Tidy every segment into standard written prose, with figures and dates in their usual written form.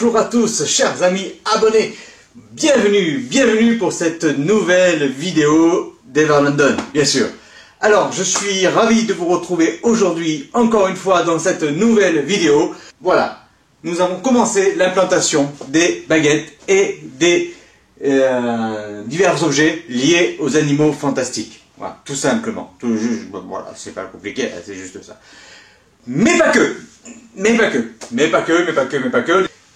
bonjour à tous, chers amis abonnés. Bienvenue pour cette nouvelle vidéo d'Ever London, bien sûr. Alors, je suis ravi de vous retrouver aujourd'hui, encore une fois, dans cette nouvelle vidéo. Voilà, nous avons commencé l'implantation des baguettes et des divers objets liés aux animaux fantastiques. Voilà, tout simplement. Voilà, c'est pas compliqué, c'est juste ça. Mais pas que.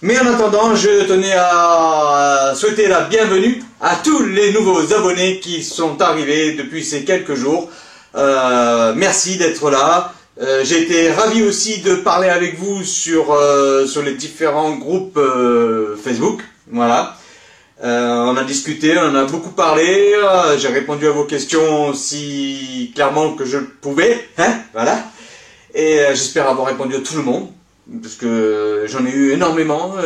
Mais en attendant, je tenais à souhaiter la bienvenue à tous les nouveaux abonnés qui sont arrivés depuis ces quelques jours. Merci d'être là. J'ai été ravi aussi de parler avec vous sur les différents groupes Facebook. Voilà. On a discuté, on en a beaucoup parlé. J'ai répondu à vos questions aussi clairement que je pouvais. Hein, voilà. Et j'espère avoir répondu à tout le monde. Parce que j'en ai eu énormément,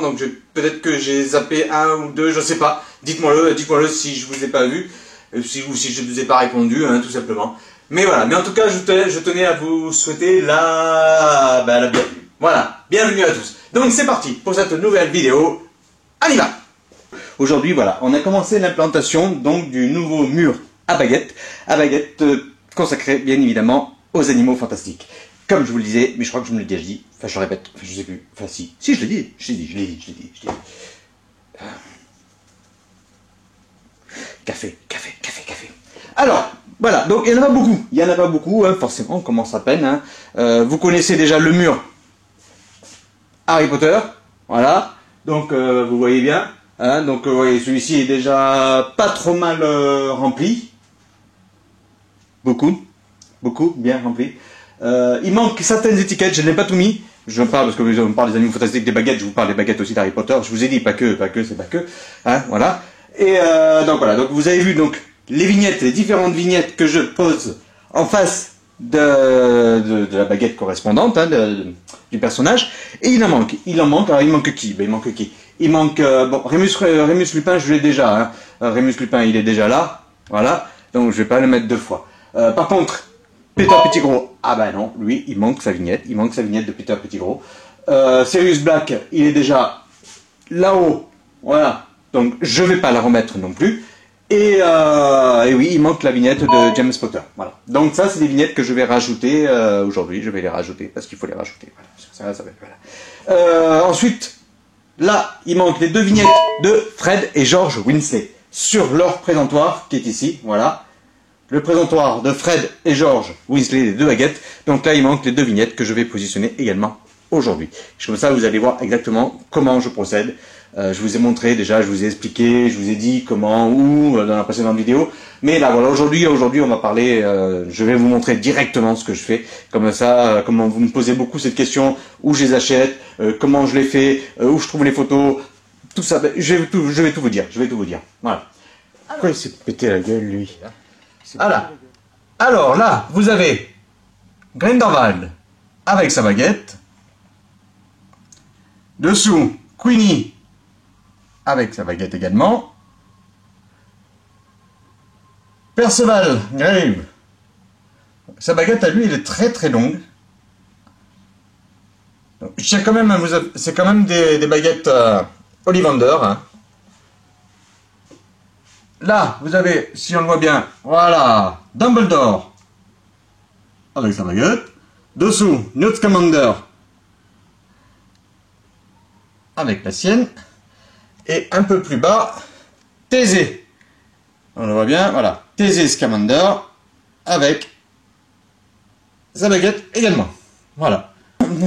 donc peut-être que j'ai zappé un ou deux, je sais pas. Dites-moi-le si je vous ai pas vu, ou si je ne vous ai pas répondu, hein, tout simplement. Mais voilà, mais en tout cas, je tenais à vous souhaiter la bienvenue. Voilà, bienvenue à tous. Donc c'est parti pour cette nouvelle vidéo. On y va. Aujourd'hui, voilà, on a commencé l'implantation donc du nouveau mur à baguettes consacré bien évidemment aux animaux fantastiques. Comme je vous le disais, mais je crois que je me l'ai déjà dit, enfin je le répète, enfin, je sais plus, enfin si je l'ai dit, je l'ai dit. Café. Alors, voilà, donc il n'y en a pas beaucoup, hein, forcément, on commence à peine. Hein. Vous connaissez déjà le mur Harry Potter, voilà, donc vous voyez bien, hein, donc voyez, celui-ci est déjà pas trop mal rempli, beaucoup, bien rempli. Il manque certaines étiquettes, je n'ai pas tout mis. Je parle parce que on parle des animaux fantastiques, des baguettes, je vous parle des baguettes aussi d'Harry Potter. Je vous ai dit pas que, c'est pas que. Hein, voilà. Et donc voilà, donc vous avez vu donc les vignettes, les différentes vignettes que je pose en face de la baguette correspondante, hein, du personnage. Et il en manque. Alors il manque qui? Il manque bon, Rémus Lupin, je l'ai déjà. Hein. Rémus Lupin, il est déjà là. Voilà. Donc je vais pas le mettre deux fois. Par contre, Peter Pettigrew, ah bah non, lui, il manque sa vignette de Peter Pettigrew. Sirius Black, il est déjà là-haut, voilà, donc je vais pas la remettre non plus. Et oui, il manque la vignette de James Potter, voilà. Donc ça, c'est des vignettes que je vais rajouter aujourd'hui, je vais les rajouter, parce qu'il faut les rajouter, voilà. Ensuite, là, il manque les deux vignettes de Fred et George Weasley, sur leur présentoir, qui est ici, voilà. Le présentoir de Fred et George Weasley, les deux baguettes. Donc là, il manque les deux vignettes que je vais positionner également aujourd'hui. Comme ça, vous allez voir exactement comment je procède. Je vous ai montré déjà, je vous ai expliqué, je vous ai dit comment, où, dans la précédente vidéo. Mais là, voilà, aujourd'hui, on va parler, je vais vous montrer directement ce que je fais. Comme ça, comment vous me posez beaucoup cette question, où je les achète, comment je les fais, où je trouve les photos, tout ça. Je vais tout vous dire, Voilà. Pourquoi il s'est pété la gueule, lui? Voilà. Alors là, vous avez Grindelwald avec sa baguette. Dessous, Queenie avec sa baguette également. Perceval Grave. Sa baguette à lui, elle est très longue. C'est quand même des baguettes Ollivander. Hein. Là, vous avez, si on le voit bien, voilà, Dumbledore avec sa baguette. Dessous, Newt Scamander avec la sienne. Et un peu plus bas, Thésée. On le voit bien, voilà, Thésée Scamander avec sa baguette également. Voilà.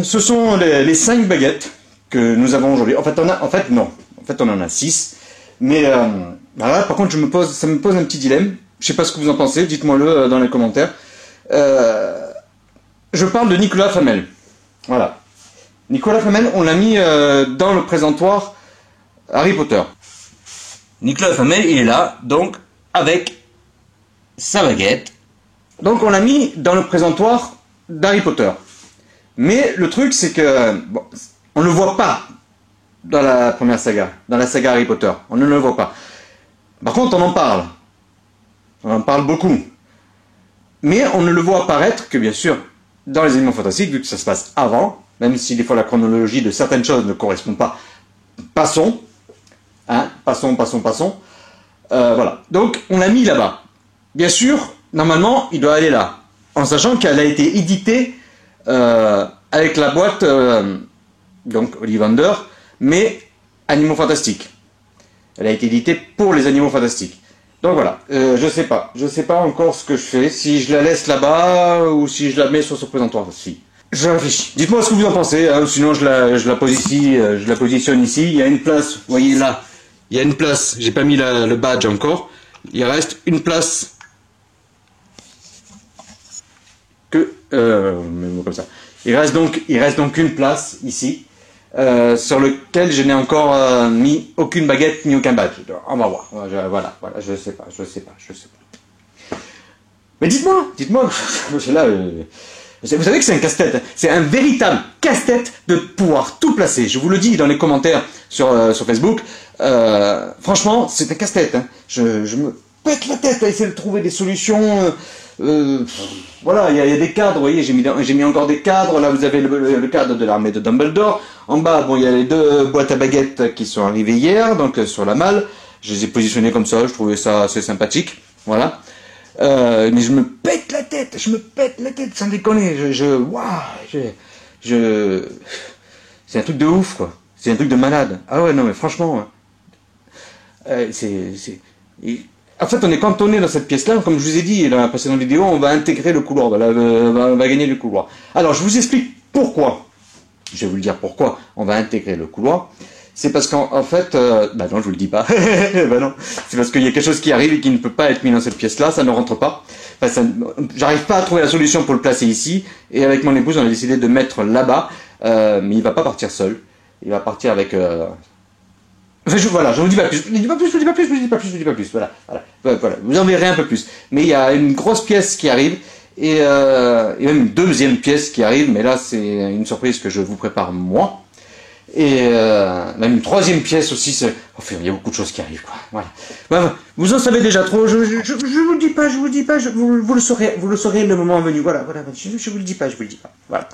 Ce sont les 5 baguettes que nous avons aujourd'hui. En fait, on en a 6. Mais voilà, par contre, ça me pose un petit dilemme. Je sais pas ce que vous en pensez, dites-moi-le dans les commentaires. Je parle de Nicolas Flamel. Voilà. Nicolas Flamel, on l'a mis dans le présentoir Harry Potter. Nicolas Flamel, il est là, donc, avec sa baguette. Donc, on l'a mis dans le présentoir d'Harry Potter. Mais le truc, c'est que, bon, on ne le voit pas dans la première saga, dans la saga Harry Potter. On ne le voit pas. Par contre, on en parle. On en parle beaucoup. Mais on ne le voit apparaître que, bien sûr, dans les Animaux Fantastiques, vu que ça se passe avant, même si des fois la chronologie de certaines choses ne correspond pas. Passons, hein, passons. Voilà, donc on l'a mis là-bas. Bien sûr, normalement, il doit aller là, en sachant qu'elle a été éditée avec la boîte, donc Ollivander, mais Animaux Fantastiques. Elle a été éditée pour les Animaux Fantastiques. Donc voilà, je sais pas encore ce que je fais, si je la laisse là-bas ou si je la mets sur ce présentoir aussi. Je réfléchis. Dites-moi ce que vous en pensez, hein, sinon je la pose ici, je la positionne ici. Il y a une place, vous voyez là, il y a une place. J'ai pas mis le badge encore. Il reste une place que comme ça. Il reste donc une place ici sur lequel je n'ai encore mis aucune baguette ni aucun badge. On va voir. Voilà, je sais pas. Mais dites-moi, là. Vous savez que c'est un casse-tête, hein. C'est un véritable casse-tête de pouvoir tout placer. Je vous le dis dans les commentaires sur Facebook. Franchement, c'est un casse-tête. Hein. Je me pète la tête à essayer de trouver des solutions. Voilà, il y a des cadres, vous voyez, j'ai mis encore des cadres. Là, vous avez le cadre de l'armée de Dumbledore. En bas, bon, il y a les deux boîtes à baguettes qui sont arrivées hier, donc sur la malle. Je les ai positionnés comme ça, je trouvais ça assez sympathique. Voilà. Mais je me pète la tête, sans déconner. C'est un truc de ouf, quoi. C'est un truc de malade. Ah ouais, non, mais franchement, en fait, on est cantonné dans cette pièce-là. Comme je vous ai dit dans la précédente vidéo, on va intégrer le couloir. On va gagner le couloir. Alors, je vous explique pourquoi. Je vais vous le dire pourquoi on va intégrer le couloir. C'est parce qu'en fait, bah non, je vous le dis pas. Bah non, c'est parce qu'il y a quelque chose qui arrive et qui ne peut pas être mis dans cette pièce-là, ça ne rentre pas. Enfin, j'arrive pas à trouver la solution pour le placer ici. Et avec mon épouse, on a décidé de mettre là-bas. Mais il va pas partir seul. Il va partir avec. Enfin, voilà, je vous dis pas plus. Je vous dis pas plus. Voilà. Vous en verrez un peu plus. Mais il y a une grosse pièce qui arrive. Et même une deuxième pièce qui arrive. Mais là, c'est une surprise que je vous prépare moi. Et même une troisième pièce aussi, enfin, il y a beaucoup de choses qui arrivent, quoi. Voilà. Vous en savez déjà trop, je vous le dis pas, vous le saurez le moment venu, voilà, je vous le dis pas, voilà.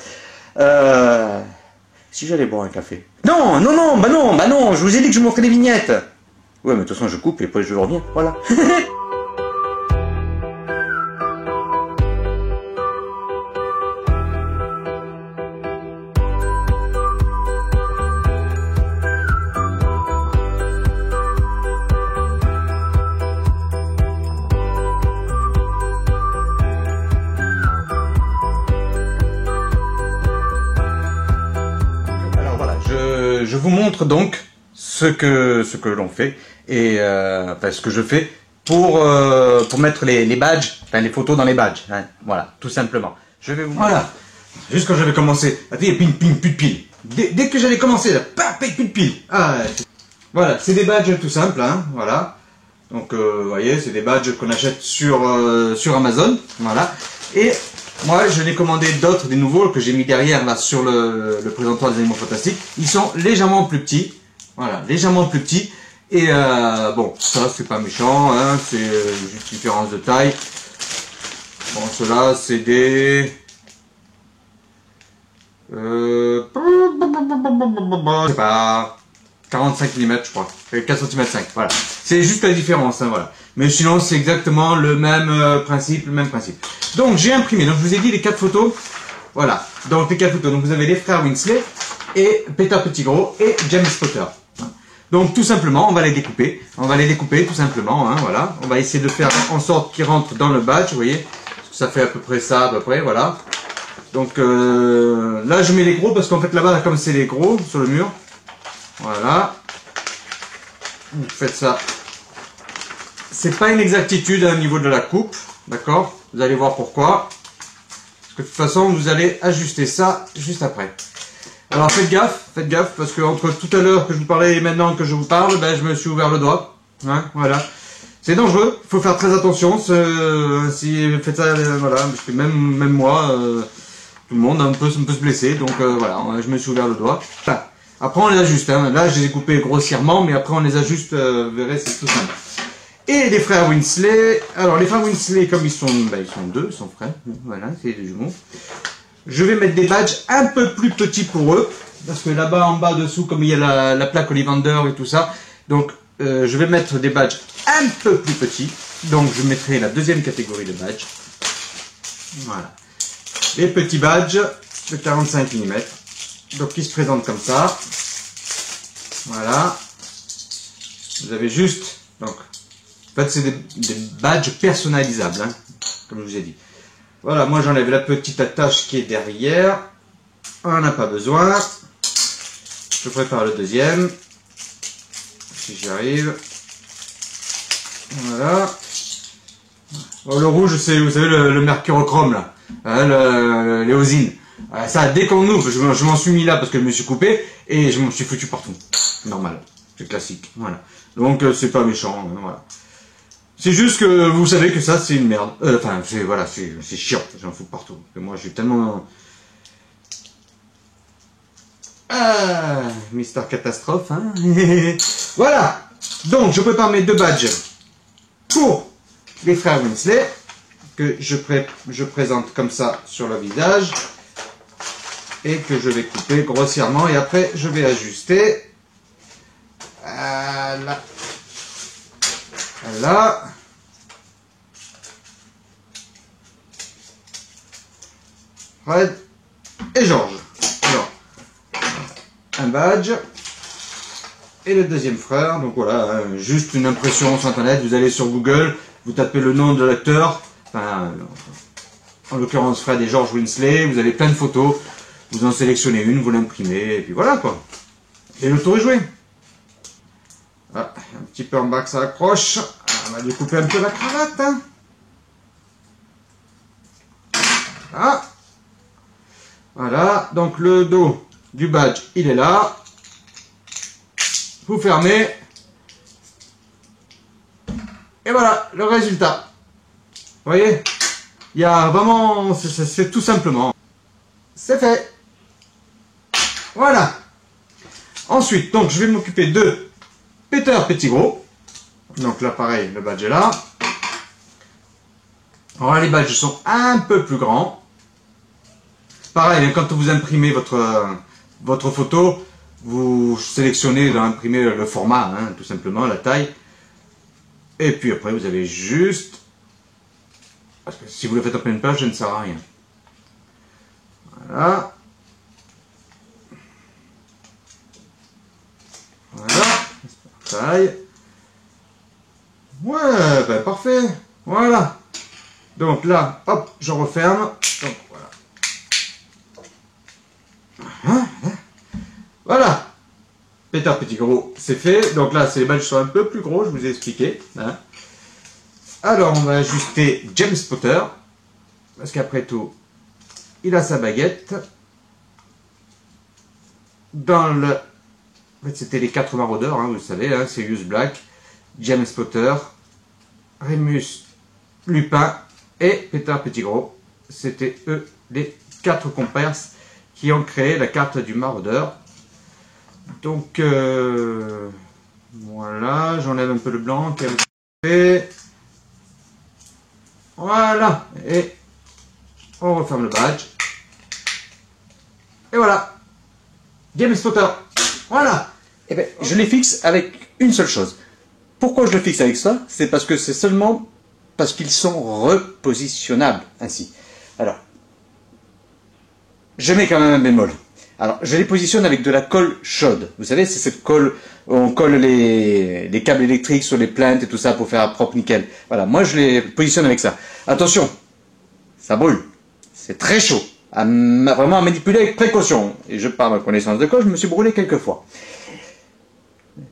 Si j'allais boire un café. Non, je vous ai dit que je montrais des vignettes. Ouais, mais de toute façon, je coupe et après je reviens, voilà. Je vous montre donc ce que l'on fait et enfin, ce que je fais pour mettre les badges, enfin les photos dans les badges. Hein, voilà, tout simplement. Je vais vous. Voilà. Juste quand j'avais commencé, il n'y a plus de pile. Dès que j'allais commencer, là, plus de pile. Ah, voilà, c'est des badges tout simples, hein, voilà. Donc, vous voyez, c'est des badges qu'on achète sur Amazon, voilà. Et moi, je n'ai commandé d'autres, des nouveaux, que j'ai mis derrière, là, sur le présentoir des Animaux Fantastiques. Ils sont légèrement plus petits. Voilà, légèrement plus petits. Et, bon, ça, c'est pas méchant, hein, c'est juste une différence de taille. Bon, ceux-là, c'est des... je sais pas... 45 mm, je crois. 4 cm 5, voilà. C'est juste la différence, hein, voilà. Mais sinon, c'est exactement le même principe, Donc, j'ai imprimé. Donc, je vous ai dit les 4 photos. Voilà. Donc, les 4 photos. Donc, vous avez les frères Weasley et Peter Pettigrew et James Potter. Donc, tout simplement, on va les découper. Tout simplement, hein, voilà. On va essayer de faire en sorte qu'ils rentrent dans le badge, vous voyez. Ça fait à peu près ça, voilà. Donc, là, je mets les gros parce qu'en fait, là-bas, comme c'est les gros sur le mur, voilà. Vous faites ça. C'est pas une exactitude au niveau de la coupe, d'accord? Vous allez voir pourquoi. Parce que de toute façon, vous allez ajuster ça juste après. Alors faites gaffe, parce que entre tout à l'heure que je vous parlais et maintenant que je vous parle, ben, je me suis ouvert le doigt. Hein, voilà. C'est dangereux, il faut faire très attention. Si vous faites ça, voilà, parce que même moi, tout le monde peut se blesser. Donc voilà, je me suis ouvert le doigt. Voilà. Après on les ajuste, hein. Là je les ai coupés grossièrement, mais après on les ajuste, vous verrez, c'est tout simple. Et les frères Weasley, alors les frères Weasley, comme ils sont deux, ils sont frères, voilà, c'est des jumeaux. je vais mettre des badges un peu plus petits pour eux. Parce que là-bas, en bas, dessous, comme il y a la plaque Ollivander et tout ça. Donc, je vais mettre des badges un peu plus petits. Donc, je mettrai la deuxième catégorie de badges. Voilà. Les petits badges de 45 mm. Donc, qui se présentent comme ça. Voilà. Vous avez juste... Donc, en fait, c'est des badges personnalisables, hein, comme je vous ai dit. Voilà, moi j'enlève la petite attache qui est derrière. On n'en a pas besoin. Je prépare le deuxième. Si j'y arrive. Voilà. Bon, le rouge, c'est, vous savez, le mercurochrome, là. L'éosine. Ça, dès qu'on ouvre, je m'en suis mis là parce que je me suis coupé et je m'en suis foutu partout. Normal. C'est classique. Voilà. Donc, c'est pas méchant. Voilà. C'est juste que vous savez que ça, c'est une merde. Enfin, voilà, c'est chiant. J'en fous partout. Et moi, je suis tellement... Mister Catastrophe, hein. Voilà. Donc, je prépare mes deux badges pour les frères Winsley, que je présente comme ça sur le visage, et que je vais couper grossièrement, et après, je vais ajuster. Voilà. Voilà. Fred et Georges. Alors, un badge. Et le deuxième frère. Donc voilà, juste une impression sur internet. Vous allez sur Google, vous tapez le nom de l'acteur. Enfin, en l'occurrence Fred et George Winsley. Vous avez plein de photos. Vous en sélectionnez une, vous l'imprimez. Et puis voilà quoi. Et le tour est joué. Ah, un petit peu en bas que ça accroche. On va découper un peu la cravate. Hein. Ah. Voilà, donc le dos du badge, il est là. Vous fermez. Et voilà, le résultat. Vous voyez? Il y a vraiment... C'est tout simplement. C'est fait. Voilà. Ensuite, donc je vais m'occuper de Peter Petit Gros. Donc là, pareil, le badge est là. Alors là, les badges sont un peu plus grands. Pareil, quand vous imprimez votre photo, vous sélectionnez d'imprimer le format, hein, tout simplement, la taille. Et puis après, vous avez juste... Parce que si vous le faites en pleine page, ça ne sert à rien. Voilà. Voilà. Taille. Ouais, ben parfait. Voilà. Donc là, hop, je referme. Donc voilà. Voilà. Peter Petit Gros, c'est fait. Donc là, les badges sont un peu plus gros, je vous ai expliqué. Hein. Alors, on va ajuster James Potter. Parce qu'après tout, il a sa baguette. Dans le... En fait, c'était les 4 maraudeurs, hein, vous le savez. Hein, Sirius Black, James Potter, Remus Lupin et Peter Petit Gros. C'était eux les 4 compères qui ont créé la carte du maraudeur. Donc, voilà, j'enlève un peu le blanc. Voilà, et on referme le badge. Et voilà, James Potter. Voilà. Et bien, je les fixe avec une seule chose. Pourquoi je le fixe avec ça? C'est parce que c'est seulement parce qu'ils sont repositionnables ainsi. Alors, je mets quand même un bémol. Alors, je les positionne avec de la colle chaude. Vous savez, c'est cette colle où on colle les câbles électriques sur les plaintes et tout ça pour faire propre nickel. Voilà, moi je les positionne avec ça. Attention, ça brûle. C'est très chaud. Vraiment à manipuler avec précaution. Et je, par ma connaissance de colle, je me suis brûlé quelques fois.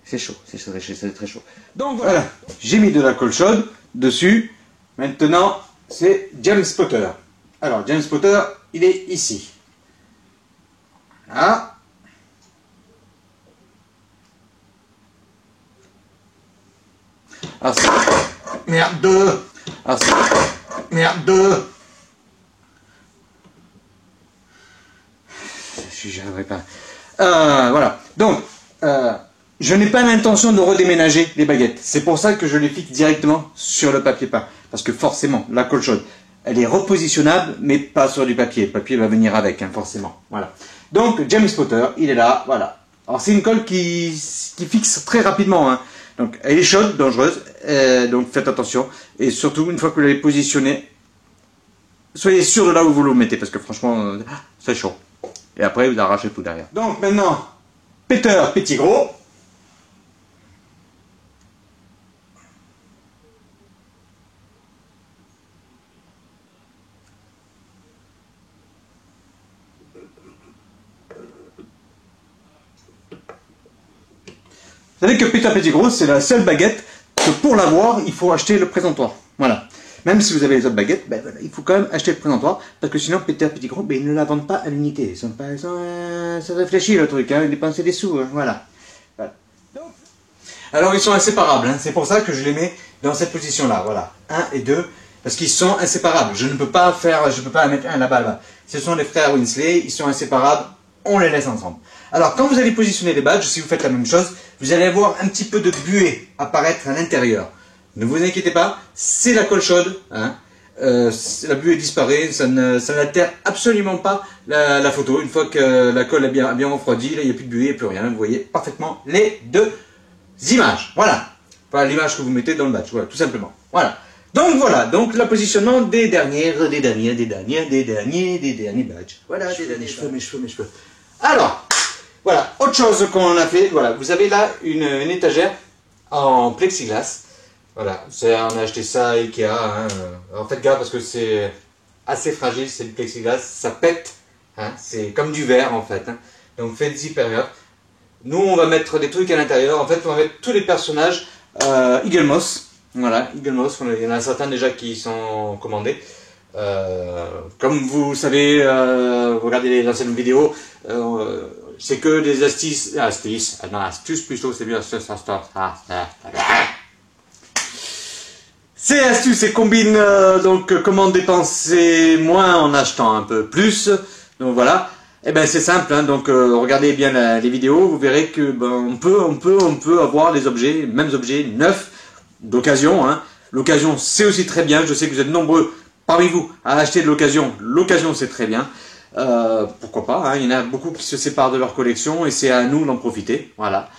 C'est chaud, c'est très chaud. Donc voilà, j'ai mis de la colle chaude dessus. Maintenant, c'est James Potter. Alors, James Potter, il est ici. Là. Ah, merde. Ah, merde. J'y arriverai pas. Voilà. Donc, je n'ai pas l'intention de redéménager les baguettes. C'est pour ça que je les fixe directement sur le papier peint. Parce que forcément, la colle chaude, elle est repositionnable, mais pas sur du papier. Le papier va venir avec, hein, forcément. Voilà. Donc, James Potter, il est là, voilà. Alors, c'est une colle qui fixe très rapidement, hein. Donc, elle est chaude, dangereuse, donc faites attention. Et surtout, une fois que vous l'avez positionné, soyez sûr de là où vous le mettez, parce que franchement, c'est chaud. Et après, vous arrachez tout derrière. Donc, maintenant, Peter Pettigrew. Vous savez que Peter Pettigrew, c'est la seule baguette que pour l'avoir, il faut acheter le présentoir. Voilà. Même si vous avez les autres baguettes, ben voilà, il faut quand même acheter le présentoir, parce que sinon Peter Pettigrew, ben, ils ne la vendent pas à l'unité. Ça réfléchit le truc, hein, dépenser des sous, hein, voilà. Alors ils sont inséparables, hein, c'est pour ça que je les mets dans cette position-là, voilà. 1 et 2, parce qu'ils sont inséparables. Je ne peux pas mettre un là-bas. Ce sont les frères Winsley, ils sont inséparables, on les laisse ensemble. Alors, quand vous allez positionner les badges, si vous faites la même chose, vous allez avoir un petit peu de buée apparaître à l'intérieur. Ne vous inquiétez pas, c'est la colle chaude. Hein. La buée disparaît, ça n'altère absolument pas la photo. Une fois que la colle a bien refroidi, là, il n'y a plus de buée, il n'y a plus rien. Vous voyez parfaitement les deux images. Voilà. Enfin, l'image que vous mettez dans le badge, voilà, tout simplement. Voilà. Donc voilà, donc le positionnement des derniers badges. Voilà, mes cheveux. Alors, voilà, autre chose qu'on a fait, voilà, vous avez là une étagère en plexiglas. Voilà, on a acheté ça à Ikea. Hein. En fait, gars, parce que c'est assez fragile, c'est du plexiglas, ça pète. Hein. C'est comme du verre en fait. Hein. Donc faites-y période. Nous, on va mettre des trucs à l'intérieur. En fait, on va mettre tous les personnages Eagle Moss. Voilà, Eagle Moss, il y en a certains déjà qui sont commandés. Comme vous savez, regardez les anciennes vidéos, c'est que des astuces plutôt, c'est mieux astuces. Ces astuces et combinent donc comment dépenser moins en achetant un peu plus. Donc voilà, et ben c'est simple, hein, donc regardez bien les vidéos, vous verrez que ben, on peut avoir les objets, mêmes objets neufs d'occasion. Hein. L'occasion c'est aussi très bien, je sais que vous êtes nombreux parmi vous à acheter de l'occasion. L'occasion c'est très bien. Pourquoi pas, hein, il y en a beaucoup qui se séparent de leur collection et c'est à nous d'en profiter. Voilà.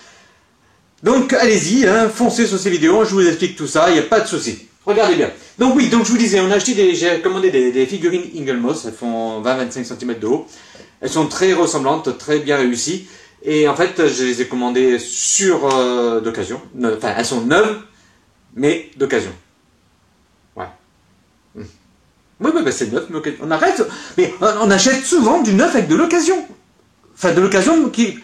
Donc allez-y, hein, foncez sur ces vidéos, je vous explique tout ça, il n'y a pas de souci. Regardez bien. Donc oui, donc je vous disais, j'ai commandé des figurines Eagle Moss, elles font 20-25 cm de haut. Elles sont très ressemblantes, très bien réussies. Et en fait, je les ai commandées sur d'occasion. Enfin, elles sont neuves, mais d'occasion. Ouais. Oui, bah, c'est neuf, mais on arrête. Mais on achète souvent du neuf avec de l'occasion. Enfin, de l'occasion qui...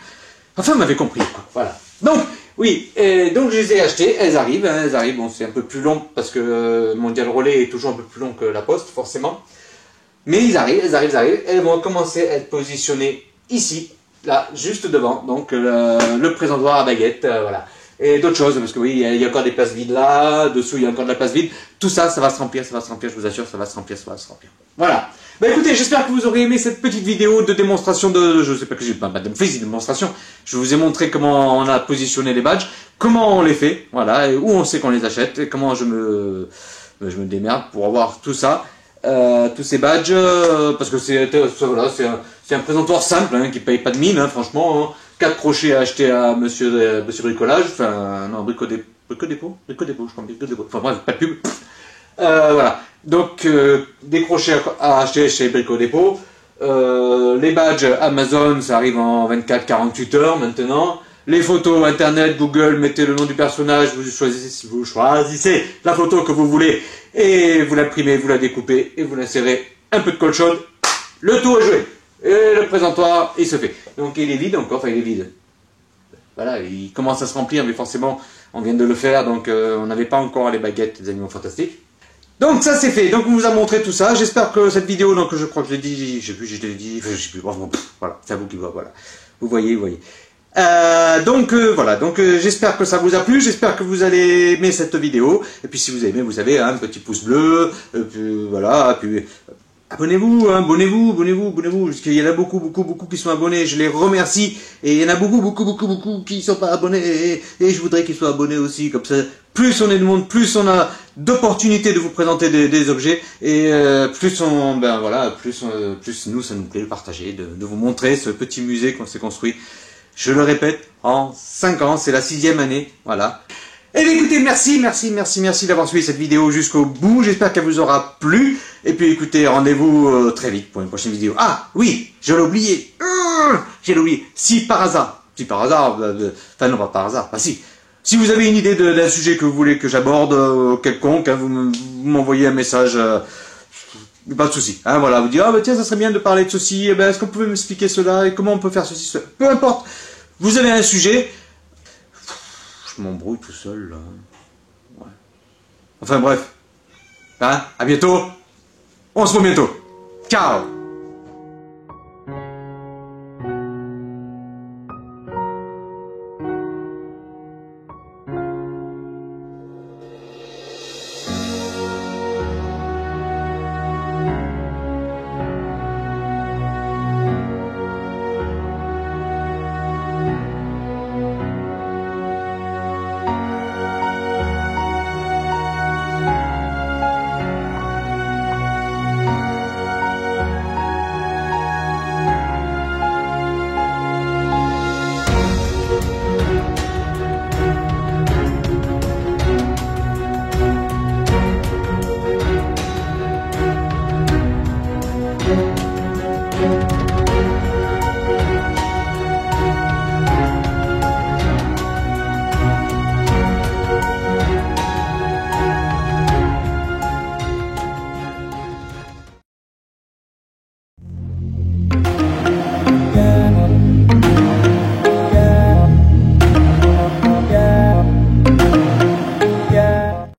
Enfin, vous m'avez compris, quoi. Voilà. Donc, oui, donc je les ai achetées, elles arrivent, bon c'est un peu plus long parce que Mondial Relais est toujours un peu plus long que la Poste, forcément. Mais elles arrivent, elles vont commencer à être positionnées ici, là, juste devant, donc le présentoir à baguette, voilà. Et d'autres choses, parce que oui, il y a encore des places vides là, dessous il y a encore de la place vide, tout ça, ça va se remplir, je vous assure, ça va se remplir. Voilà. Bah écoutez, j'espère que vous aurez aimé cette petite vidéo de démonstration je sais pas que j'ai pas de démonstration. Je vous ai montré comment on a positionné les badges, comment on les fait, voilà, et où on sait qu'on les achète, et comment je me démerde pour avoir tout ça, tous ces badges, parce que voilà, c'est un présentoir simple, hein, qui paye pas de mine, hein, franchement, hein. 4 crochets à acheter à Monsieur Bricolage, enfin non, Brico Dépôt, je crois, Brico Dépôt, enfin bref, pas de pub. Voilà. Donc, des crochets à acheter chez Brico Dépôt. Les badges Amazon, ça arrive en 24-48 heures maintenant. Les photos Internet, Google, mettez le nom du personnage, vous choisissez la photo que vous voulez et vous l'imprimez, vous la découpez et vous l'insérez un peu de colle chaude. Le tout est joué. Et le présentoir, il se fait. Donc, il est vide encore, enfin il est vide. Voilà, il commence à se remplir, mais forcément, on vient de le faire, donc on n'avait pas encore les baguettes des Animaux Fantastiques. Donc ça c'est fait, donc on vous a montré tout ça, j'espère que cette vidéo, donc je crois que je l'ai dit, je sais plus, voilà, c'est à vous qui voit, voilà, vous voyez. Voilà, j'espère que ça vous a plu, j'espère que vous allez aimer cette vidéo, et puis si vous aimez, vous avez un petit pouce bleu, puis voilà, puis abonnez-vous, hein, abonnez-vous, parce qu'il y en a beaucoup qui sont abonnés, je les remercie, et il y en a beaucoup qui sont pas abonnés, et je voudrais qu'ils soient abonnés aussi, comme ça, plus on est de monde, plus on a d'opportunités de vous présenter des objets, et plus on, ben voilà, plus nous, ça nous plaît de partager, de vous montrer ce petit musée qu'on s'est construit, je le répète, en 5 ans, c'est la 6e année, voilà. Et bien écoutez, merci d'avoir suivi cette vidéo jusqu'au bout, j'espère qu'elle vous aura plu, et puis écoutez, rendez-vous très vite pour une prochaine vidéo. Ah, oui, je l'ai oublié, si par hasard, enfin non pas par hasard, si vous avez une idée d'un sujet que vous voulez que j'aborde, quelconque, hein, vous m'envoyez un message, pas de souci, hein, voilà, vous dites, ah bah tiens, ça serait bien de parler de ceci, eh ben, est-ce qu'on pouvait m'expliquer cela, et comment on peut faire ceci, cela, peu importe, vous avez un sujet, je m'embrouille tout seul, là. Ouais. Enfin bref. Hein, à bientôt. On se voit bientôt. Ciao.